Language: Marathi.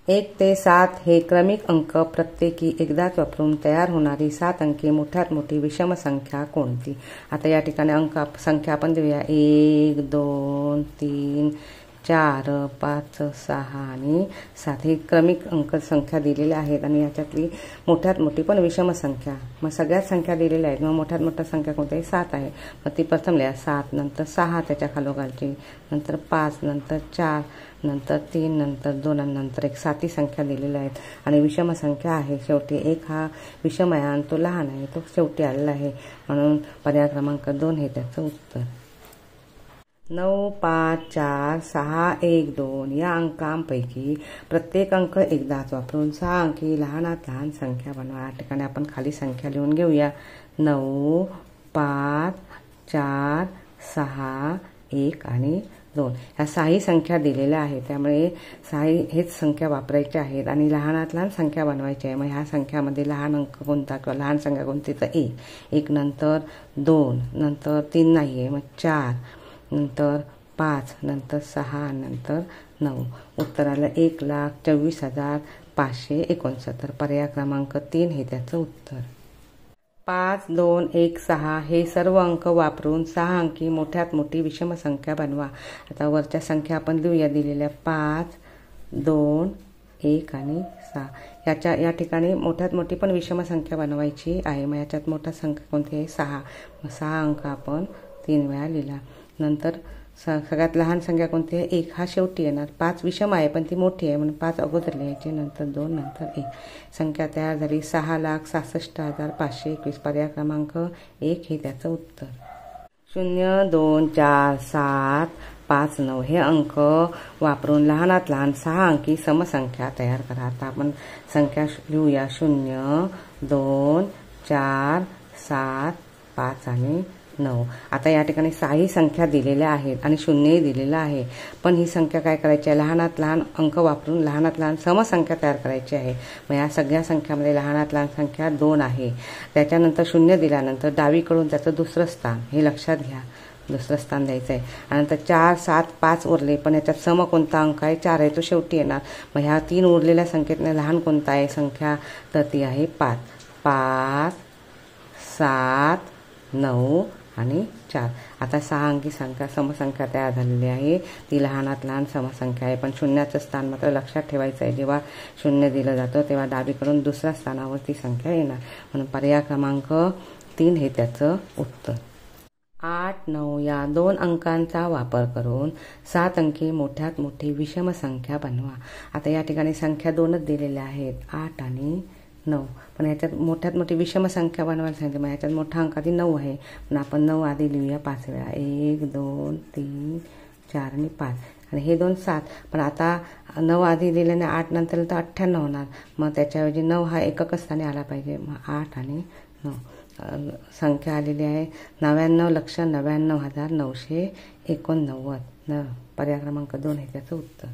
1 ते 7 हे क्रमिक अंक प्रत्येकी एकदाच वापरून तयार होणारी 7 अंकी मोठ्यात मोठी विषम संख्या कोणती। आता या ठिकाणी संख्या आपण देऊया 1 2 3 4 5 6 आणि 7 ही क्रमिक अंक संख्या दिलेल्या आहेत आणि याच्यातली मोठ्यात मोठी पण विषम संख्या। मग सगळ्याच संख्या दिलेल्या आहेत, मग मोठ्यात मोठी संख्या कोणती 7 आहे। मग ती प्रथम लिहा 7 नंतर 6 त्याच्या खालोखालची, नंतर 5 नंतर 4 नंतर 3 नंतर 2 आणि नंतर 1 7 ही संख्या दिलेल्या आहेत आणि विषम संख्या आहे शेवटी 1 हा विषम आहे आणि तो लहान आहे, तो शेवटी आलेला आहे, म्हणून पर्याय क्रमांक 2 हे त्याचं उत्तर। 9 5 4 6 1 2 या अंकांपैकी प्रत्येक अंक एकदाच वापरून 6 अंकी लहानात लहान संख्या बनवा। या ठिकाणी आपण खाली संख्या लिहून घेऊया 9 5 4 6 1 आणि 2 ह्या 6 संख्या दिलेल्या आहेत, त्यामुळे 6 हेच संख्या वापरायच्या आहेत आणि लहानात लहान संख्या बनवायची आहे। मग ह्या संख्यामध्ये लहान अंक कोणता किंवा लहान संख्या कोणती तर 1 नंतर 2 नंतर 3 नाही आहे, मग 4 नंतर 5 नंतर 6 नंतर 9। उत्तर आलं 1,24,569। पर्याय क्रमांक 3 हे त्याचं उत्तर। 5 2 1 6 हे सर्व अंक वापरून 6 अंकी मोठ्यात मोठी विषम संख्या बनवा। आता वरच्या संख्या आपण लिहूया दिलेल्या 5 2 1 आणि 6। या ठिकाणी मोठ्यात मोठी पण विषम संख्या बनवायची आहे, मग याच्यात मोठा संख्या कोणती आहे 6, मग 6 अंक आपण 3 वेळा लिहिला। नंतर सगळ्यात लहान संख्या कोणती आहे 1 हा शेवटी येणार, 5 विषम आहे पण ती मोठी आहे म्हणून 5 अगोदर लिहायची, नंतर 2 नंतर 1 संख्या तयार झाली 6,66,521। पर्याय क्रमांक 1 हे त्याचं उत्तर। 0 2 4 7 5 9 हे अंक वापरून लहानात लहान 6 अंकी समसंख्या तयार करा। आता आपण संख्या लिहूया 0 2 4 7 5 आणि 9। आता या ठिकाणी 6 संख्या दिलेल्या आहेत आणि 0 दिलेला आहे, पण ही संख्या काय करायची आहे लहानात लहान अंक वापरून लहानात लहान समसंख्या तयार करायची आहे। मग या सगळ्या संख्यामध्ये लहानात लहान संख्या 2 आहे, त्याच्यानंतर 0 दिल्यानंतर डावीकडून त्याचं दुसरं स्थान हे लक्षात घ्या, दुसरं स्थान द्यायचं आहे आणि नंतर 4 7 5 उरले, पण याच्यात सम कोणता अंक आहे 4 आहे, तो शेवटी येणार। मग ह्या 3 उरलेल्या संख्येतनं लहान कोणता आहे संख्या तर ती आहे 5 5 7 9 आणि 4। आता 6 अंकी संख्या समसंख्या तयार झालेली आहे, ती लहानात लहान समसंख्या आहे, पण शून्याचं स्थान मात्र लक्षात ठेवायचं आहे। जेव्हा 0 दिलं जातं तेव्हा डावीकडून दुसऱ्या स्थानावर ती संख्या येणार, म्हणून पर्याय क्रमांक 3 हे त्याचं उत्तर। 8 9 या 2 अंकांचा वापर करून 7 अंकी मोठ्यात मोठी विषम संख्या बनवा। आता या ठिकाणी संख्या 2च दिलेल्या आहेत 8 आणि 9, पण याच्यात मोठ्यात मोठी विषम संख्या बनवायला सांगितली, मग याच्यात मोठा अंक आधी 9 आहे, पण आपण 9 आधी लिहूया 5 वेळा 1 2 3 4 आणि 5 आणि हे 2 7, पण आता 9 आधी लिहिल्याने 8 नंतर तर 98 होणार, मग त्याच्याऐवजी 9 हा एकक स्थानी आला पाहिजे, मग 8 आणि 9 संख्या आलेली आहे 99,99,989। पर्याय क्रमांक 2 हे त्याचं उत्तर।